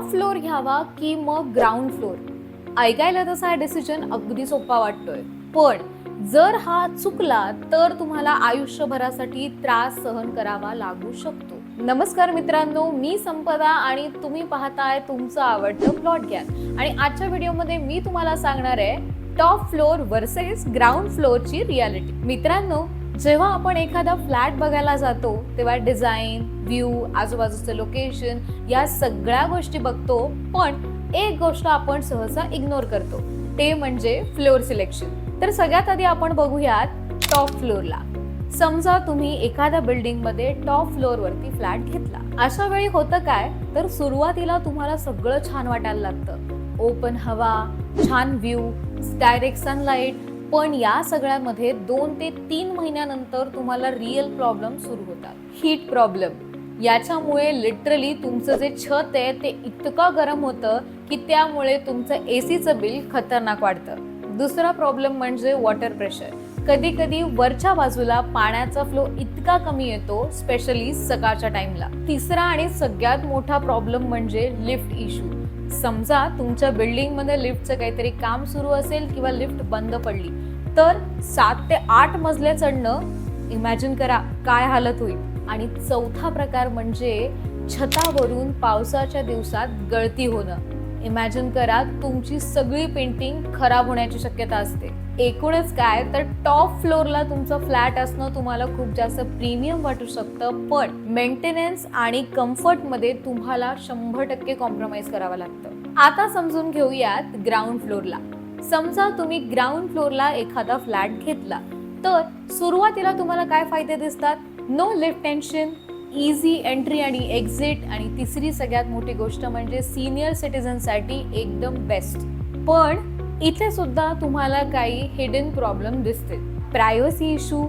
Top floor घ्यावा की मग ग्राउंड फ्लोर? ऐकायला तसा हा डिसिजन अगदी सोपा वाटतोय, पण जर हा चुकला तर तुम्हाला आयुष्यभरासाठी त्रास सहन करावा लागू शकतो. नमस्कार मित्रांनो, मी संपदा आणि तुम्ही पाहताय तुमचं आवडतं प्लॉट ज्ञान. आणि आजच्या व्हिडिओमध्ये मी तुम्हाला सांगणार आहे टॉप फ्लोर वर्सेस ग्राउंड फ्लोरची रियालिटी. मित्रांनो, जेव्हा आपण एखादा फ्लॅट बघायला जातो तेव्हा डिझाईन, व्ह्यू, आजूबाजूचं लोकेशन या सगळ्या गोष्टी बघतो, पण एक गोष्ट आपण सहसा इग्नोर करतो, ते म्हणजे फ्लोर सिलेक्शन. तर सगळ्यात आधी आपण बघूयात टॉप फ्लोरला. समजा तुम्ही एखाद्या बिल्डिंग मध्ये टॉप फ्लोर वरती फ्लॅट घेतला. अशा वेळी होतं काय, तर सुरुवातीला तुम्हाला सगळं छान वाटायला लागतं. ओपन हवा, छान व्ह्यू, डायरेक्ट सनलाईट. पण या सगळ्यामध्ये 2 ते 3 महिन्यानंतर तुम्हाला रिअल प्रॉब्लेम सुरू होतात. Heat problem. याच्यामुळे लिटरली तुमचं जे छत आहे ते इतकं गरम होतं की त्यामुळे तुमचं एसीचं बिल खतरनाक वाढतं. दुसरा प्रॉब्लेम म्हणजे वॉटर प्रेशर. कधी कधी वरच्या बाजूला पाण्याचा फ्लो इतका कमी येतो, स्पेशली सकाळच्या टाइमला. तिसरा आणि सगळ्यात मोठा प्रॉब्लेम म्हणजे लिफ्ट इश्यू. समजा तुमच्या बिल्डिंग मध्ये लिफ्टचं काहीतरी काम सुरू असेल किंवा लिफ्ट बंद पडली तर 7 ते 8 मजले चढणं, इमॅजिन करा काय हालत होईल. आणि चौथा प्रकार म्हणजे छतावरून पावसाच्या दिवसात गळती होणं. इमॅजिन करा तुमची सगळी पेंटिंग खराब होण्याची शक्यता असते. एकूणच काय, तर टॉप फ्लोरला तुमचं फ्लॅट असणं तुम्हाला खूप जास्त प्रीमियम वाटू शकतं, पण मेंटेनन्स आणि कम्फर्ट मध्ये तुम्हाला 100% कॉम्प्रोमाइज करावं लागतं. आता समजून घेऊयात ग्राउंड फ्लोरला. समजा तुम्ही ग्राउंड फ्लोरला एखादा फ्लॅट घेतला तर सुरुवातीला तुम्हाला काय फायदे दिसतात? No lift tension, easy entry आणि एक्झिट, आणि तिसरी सगळ्यात मोठी गोष्ट म्हणजे सिनियर सिटीजनसाठी एकदम बेस्ट. पण इथे सुद्धा तुम्हाला काही हिडन प्रॉब्लेम दिसतील. Privacy issue.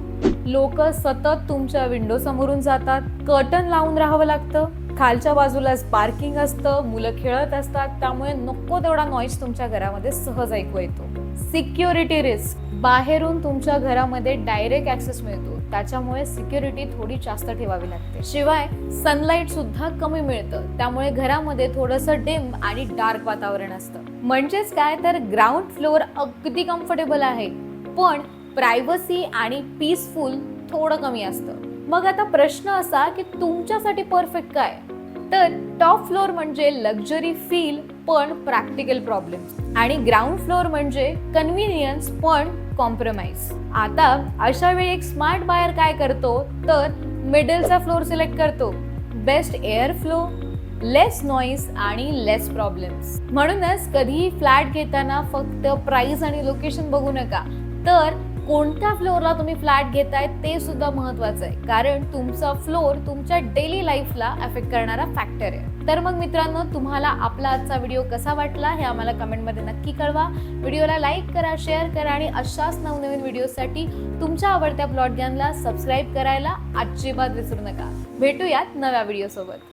लोक सतत तुमच्या विंडो समोरून जातात, कर्टन लावून राहावं लागतं, खालच्या बाजूलाच पार्किंग असतं, मुलं खेळत असतात, त्यामुळे नको तेवढा नॉईज तुमच्या घरामध्ये सहज ऐकू येतो. Security risk. बाहेरून तुमच्या घरामध्ये डायरेक्ट ऍक्सेस मिळतो, त्याच्यामुळे सिक्युरिटी थोडी जास्त ठेवावी लागते. शिवाय सनलाईट सुद्धा कमी मिळतं, त्यामुळे घरामध्ये थोडंसं डिम आणि डार्क वातावरण असतं. म्हणजेच काय, तर ग्राउंड फ्लोर अगदी कम्फर्टेबल आहे, पण प्रायव्हसी आणि पीसफुल थोडं कमी असतं. मग आता प्रश्न असा की तुमच्यासाठी परफेक्ट काय? तर टॉप फ्लोर म्हणजे लक्झरी फील पण प्रॅक्टिकल प्रॉब्लेम, आणि ग्राउंड फ्लोर म्हणजे कन्व्हिनियन्स पण कॉम्प्रोमाइज. आता अशा वेळी एक स्मार्ट बायर काय करतो, तर मिडलचा फ्लोर सिलेक्ट करतो. बेस्ट एअर फ्लो, लेस नॉईज आणि लेस प्रॉब्लेम्स. म्हणूनच कधीही फ्लॅट घेताना फक्त प्राइस आणि लोकेशन बघू नका, तर कोणत्या फ्लोअरला तुम्ही फ्लॅट घेताय ते सुद्धा महत्वाचं आहे, कारण तुमचा फ्लोअर तुमच्या डेली लाईफला अफेक्ट करणारा फॅक्टर आहे. तर मग मित्रांनो, तुम्हाला आपला आजचा व्हिडिओ कसा वाटला हे आम्हाला कमेंटमध्ये नक्की कळवा. व्हिडिओला लाईक करा, शेअर करा आणि अशाच नवनवीन व्हिडिओसाठी तुमच्या आवडत्या प्लॉट ज्ञानला सबस्क्राईब करायला अजिबात विसरू नका. भेटूयात नव्या व्हिडिओ सोबत.